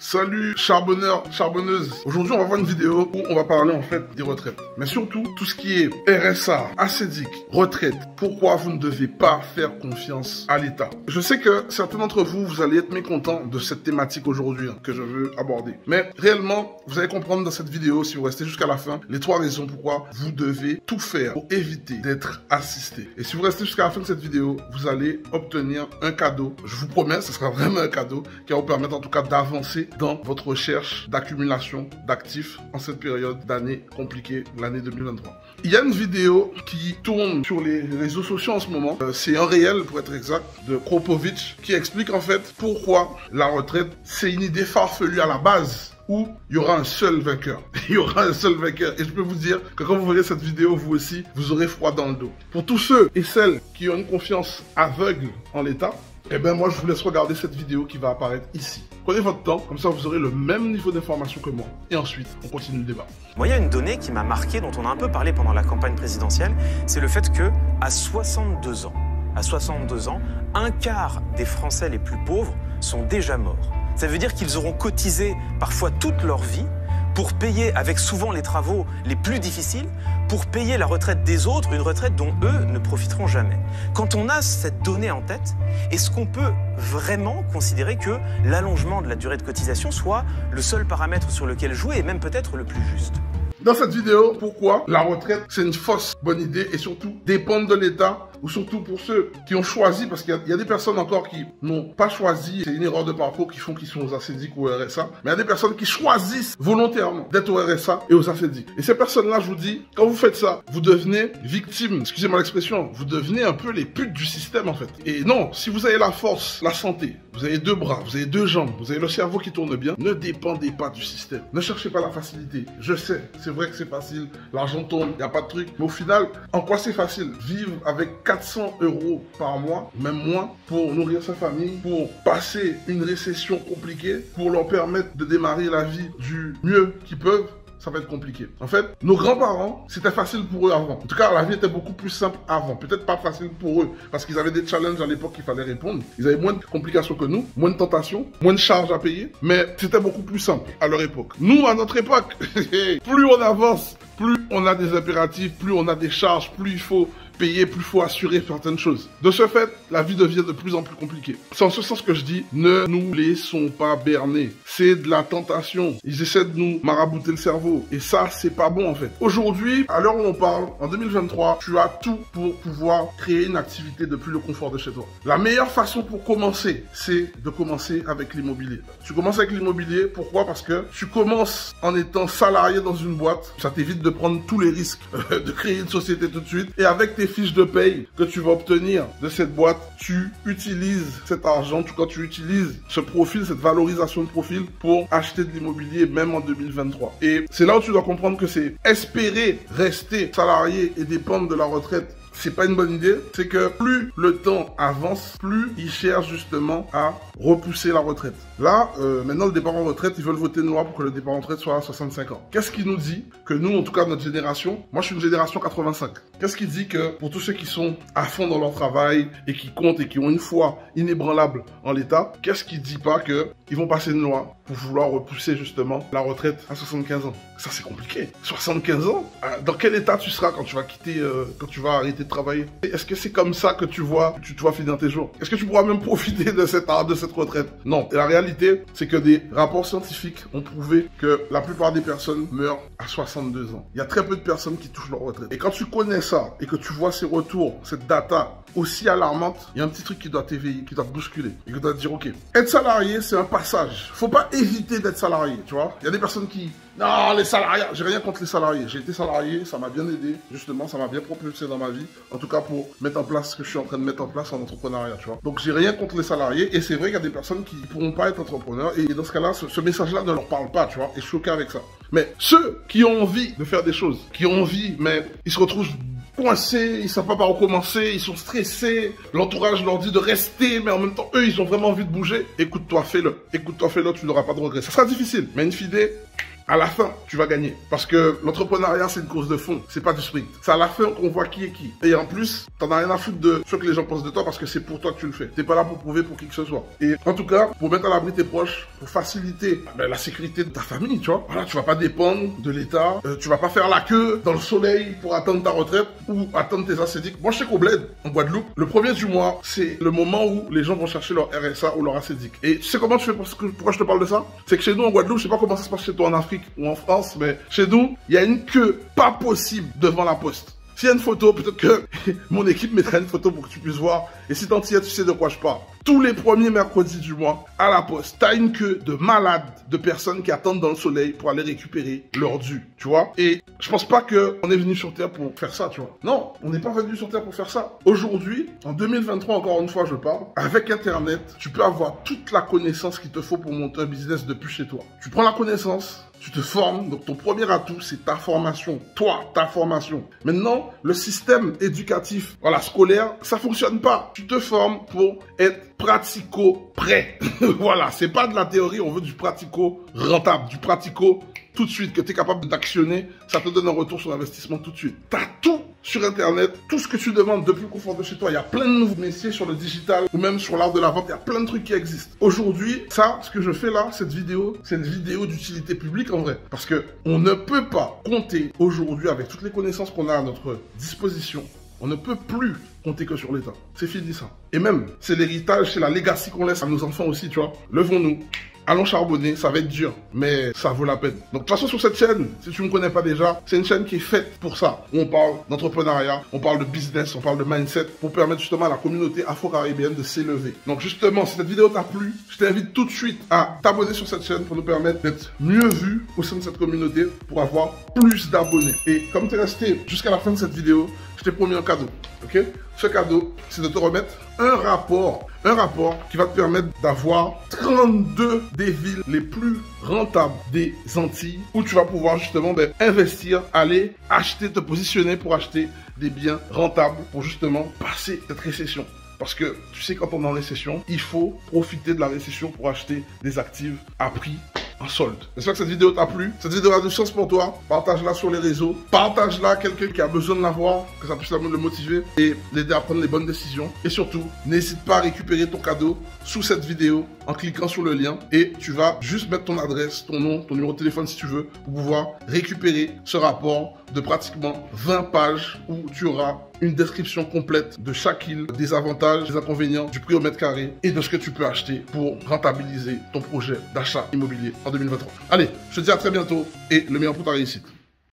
Salut charbonneurs, charbonneuses. Aujourd'hui, on va voir une vidéo où on va parler en fait des retraites. Mais surtout, tout ce qui est RSA, ACEDIC, retraite. Pourquoi vous ne devez pas faire confiance à l'État. Je sais que certains d'entre vous, vous allez être mécontents de cette thématique aujourd'hui que je veux aborder. Mais réellement, vous allez comprendre dans cette vidéo, si vous restez jusqu'à la fin, les 3 raisons pourquoi vous devez tout faire pour éviter d'être assisté. Et si vous restez jusqu'à la fin de cette vidéo, vous allez obtenir un cadeau. Je vous promets, ce sera vraiment un cadeau qui va vous permettre en tout cas d'avancer dans votre recherche d'accumulation d'actifs en cette période d'année compliquée, l'année 2023. Il y a une vidéo qui tourne sur les réseaux sociaux en ce moment, c'est un réel pour être exact, de Kropovic, qui explique en fait pourquoi la retraite, c'est une idée farfelue à la base, où il y aura un seul vainqueur. Il y aura un seul vainqueur. Et je peux vous dire que quand vous verrez cette vidéo, vous aussi, vous aurez froid dans le dos. Pour tous ceux et celles qui ont une confiance aveugle en l'État, eh ben moi je vous laisse regarder cette vidéo qui va apparaître ici. Prenez votre temps, comme ça vous aurez le même niveau d'information que moi. Et ensuite, on continue le débat. Moi, il y a une donnée qui m'a marqué, dont on a un peu parlé pendant la campagne présidentielle, c'est le fait que à 62 ans, un quart des Français les plus pauvres sont déjà morts. Ça veut dire qu'ils auront cotisé parfois toute leur vie pour payer, avec souvent les travaux les plus difficiles, pour payer la retraite des autres, une retraite dont eux ne profiteront jamais. Quand on a cette donnée en tête, est-ce qu'on peut vraiment considérer que l'allongement de la durée de cotisation soit le seul paramètre sur lequel jouer et même peut-être le plus juste ? Dans cette vidéo, pourquoi la retraite, c'est une fausse bonne idée et surtout dépendre de l'État, ou surtout pour ceux qui ont choisi, parce qu'il y a des personnes encore qui n'ont pas choisi, c'est une erreur de parcours qui font qu'ils sont aux ACEDIC ou au RSA, mais il y a des personnes qui choisissent volontairement d'être au RSA et aux ACEDIC. Et ces personnes-là, je vous dis, quand vous faites ça, vous devenez victime, excusez-moi l'expression, vous devenez un peu les putes du système en fait. Et non, si vous avez la force, la santé, vous avez 2 bras, vous avez 2 jambes, vous avez le cerveau qui tourne bien, ne dépendez pas du système. Ne cherchez pas la facilité. Je sais, c'est vrai que c'est facile, l'argent tourne, il n'y a pas de truc, mais au final, en quoi c'est facile? Vivre avec 400 € par mois, même moins, pour nourrir sa famille, pour passer une récession compliquée, pour leur permettre de démarrer la vie du mieux qu'ils peuvent, ça va être compliqué. En fait, nos grands-parents, c'était facile pour eux avant. En tout cas, la vie était beaucoup plus simple avant. Peut-être pas facile pour eux, parce qu'ils avaient des challenges à l'époque qu'il fallait répondre. Ils avaient moins de complications que nous, moins de tentations, moins de charges à payer, mais c'était beaucoup plus simple à leur époque. Nous, à notre époque, plus on avance, plus on a des impératifs, plus on a des charges, plus il faut payer, plus il faut assurer certaines choses. De ce fait, la vie devient de plus en plus compliquée. C'est en ce sens que je dis, ne nous laissons pas berner. C'est de la tentation. Ils essaient de nous marabouter le cerveau. Et ça, c'est pas bon en fait. Aujourd'hui, à l'heure où on parle, en 2023, tu as tout pour pouvoir créer une activité depuis le confort de chez toi. La meilleure façon pour commencer, c'est de commencer avec l'immobilier. Tu commences avec l'immobilier, pourquoi? Parce que tu commences en étant salarié dans une boîte. Ça t'évite de prendre tous les risques de créer une société tout de suite. Et avec tes fiches de paye que tu vas obtenir de cette boîte, tu utilises cet argent, quand tu utilises ce profil, cette valorisation de profil pour acheter de l'immobilier même en 2023. Et c'est là où tu dois comprendre que c'est espérer rester salarié et dépendre de la retraite. C'est pas une bonne idée, c'est que plus le temps avance, plus ils cherchent justement à repousser la retraite. Là, maintenant le départ en retraite, ils veulent voter une loi pour que le départ en retraite soit à 65 ans. Qu'est-ce qui nous dit que nous, en tout cas notre génération, moi je suis une génération 85, qu'est-ce qui dit que pour tous ceux qui sont à fond dans leur travail et qui comptent et qui ont une foi inébranlable en l'État, qu'est-ce qui dit pas que ils vont passer une loi pour vouloir repousser justement la retraite à 75 ans? Ça c'est compliqué. 75 ans? Dans quel état tu seras quand tu vas quitter, quand tu vas arrêter de travailler? Est-ce que c'est comme ça que tu vas finir tes jours? Est-ce que tu pourras même profiter de cette retraite? Non. Et la réalité, c'est que des rapports scientifiques ont prouvé que la plupart des personnes meurent à 62 ans. Il y a très peu de personnes qui touchent leur retraite. Et quand tu connais ça et que tu vois ces retours, cette data aussi alarmante, il y a un petit truc qui doit t'éveiller, qui doit te bousculer et qui doit te dire ok, être salarié c'est un passage. Faut pas éviter d'être salarié, tu vois. Il y a des personnes qui non, les salariés, j'ai rien contre les salariés. J'ai été salarié, ça m'a bien aidé, justement, ça m'a bien propulsé dans ma vie. En tout cas, pour mettre en place ce que je suis en train de mettre en place en entrepreneuriat, tu vois. Donc, j'ai rien contre les salariés et c'est vrai qu'il y a des personnes qui pourront pas être entrepreneurs et dans ce cas-là, ce message-là ne leur parle pas, tu vois. Et je suis OK avec ça. Mais ceux qui ont envie de faire des choses, qui ont envie, mais ils se retrouvent coincés, ils savent pas par où commencer, ils sont stressés, l'entourage leur dit de rester, mais en même temps, eux, ils ont vraiment envie de bouger. Écoute-toi, fais-le. Écoute-toi, fais-le, tu n'auras pas de regrets. Ça sera difficile, mais in fine, À la fin, tu vas gagner. Parce que l'entrepreneuriat, c'est une cause de fond. C'est pas du sprint. C'est à la fin qu'on voit qui est qui. Et en plus, t'en as rien à foutre de ce que les gens pensent de toi parce que c'est pour toi que tu le fais. T'es pas là pour prouver pour qui que ce soit. Et en tout cas, pour mettre à l'abri tes proches, pour faciliter la sécurité de ta famille, tu vois. Voilà, tu vas pas dépendre de l'État. Tu vas pas faire la queue dans le soleil pour attendre ta retraite ou attendre tes assédiques. Moi, je sais qu'au bled, en Guadeloupe, le 1er du mois, c'est le moment où les gens vont chercher leur RSA ou leur assédique. Et tu sais comment tu fais pourquoi je te parle de ça? C'est que chez nous, en Guadeloupe, je sais pas comment ça se passe chez toi en Afrique ou en France, mais chez nous, il y a une queue pas possible devant la poste. S'il y a une photo, peut-être que mon équipe mettra une photo pour que tu puisses voir. Et si t'en tiens, tu sais de quoi je parle. Tous les premiers mercredis du mois, à la poste, t'as une queue de malades, de personnes qui attendent dans le soleil pour aller récupérer leur dû, tu vois. Et je pense pas qu'on est venu sur Terre pour faire ça, tu vois. Non, on n'est pas venu sur Terre pour faire ça. Aujourd'hui, en 2023, encore une fois, je parle, avec Internet, tu peux avoir toute la connaissance qu'il te faut pour monter un business depuis chez toi. Tu prends la connaissance, tu te formes, donc ton premier atout, c'est ta formation. Toi, ta formation. Maintenant, le système éducatif, voilà, scolaire, ça fonctionne pas. Tu te formes pour être pratico-prêt. Voilà, c'est pas de la théorie, on veut du pratico-rentable, du pratico tout de suite, que tu es capable d'actionner, ça te donne un retour sur l'investissement tout de suite. Tu as tout sur Internet, tout ce que tu demandes depuis le confort de chez toi. Il y a plein de nouveaux métiers sur le digital ou même sur l'art de la vente. Il y a plein de trucs qui existent. Aujourd'hui, ça, ce que je fais là, cette vidéo, c'est une vidéo d'utilité publique en vrai. Parce que on ne peut pas compter aujourd'hui avec toutes les connaissances qu'on a à notre disposition. On ne peut plus compter que sur l'État. C'est fini ça. Et même, c'est l'héritage, c'est la legacy qu'on laisse à nos enfants aussi, tu vois. Levons-nous. Allons charbonner, ça va être dur, mais ça vaut la peine. Donc de toute façon sur cette chaîne, si tu ne me connais pas déjà, c'est une chaîne qui est faite pour ça. On parle d'entrepreneuriat, on parle de business, on parle de mindset, pour permettre justement à la communauté afro-caribéenne de s'élever. Donc justement, si cette vidéo t'a plu, je t'invite tout de suite à t'abonner sur cette chaîne pour nous permettre d'être mieux vus au sein de cette communauté, pour avoir plus d'abonnés. Et comme tu es resté jusqu'à la fin de cette vidéo, je t'ai promis un cadeau, ok? Ce cadeau, c'est de te remettre un rapport qui va te permettre d'avoir 32 des villes les plus rentables des Antilles, où tu vas pouvoir justement investir, aller acheter, te positionner pour acheter des biens rentables pour justement passer cette récession. Parce que tu sais, quand on est en récession, il faut profiter de la récession pour acheter des actifs à prix en solde. J'espère que cette vidéo t'a plu. Cette vidéo a du sens pour toi. Partage-la sur les réseaux. Partage-la à quelqu'un qui a besoin de la voir, que ça puisse le motiver et l'aider à prendre les bonnes décisions. Et surtout, n'hésite pas à récupérer ton cadeau sous cette vidéo en cliquant sur le lien. Et tu vas juste mettre ton adresse, ton nom, ton numéro de téléphone si tu veux, pour pouvoir récupérer ce rapport de pratiquement 20 pages où tu auras une description complète de chaque île, des avantages, des inconvénients, du prix au mètre carré et de ce que tu peux acheter pour rentabiliser ton projet d'achat immobilier en 2023. Allez, je te dis à très bientôt et le meilleur pour ta réussite.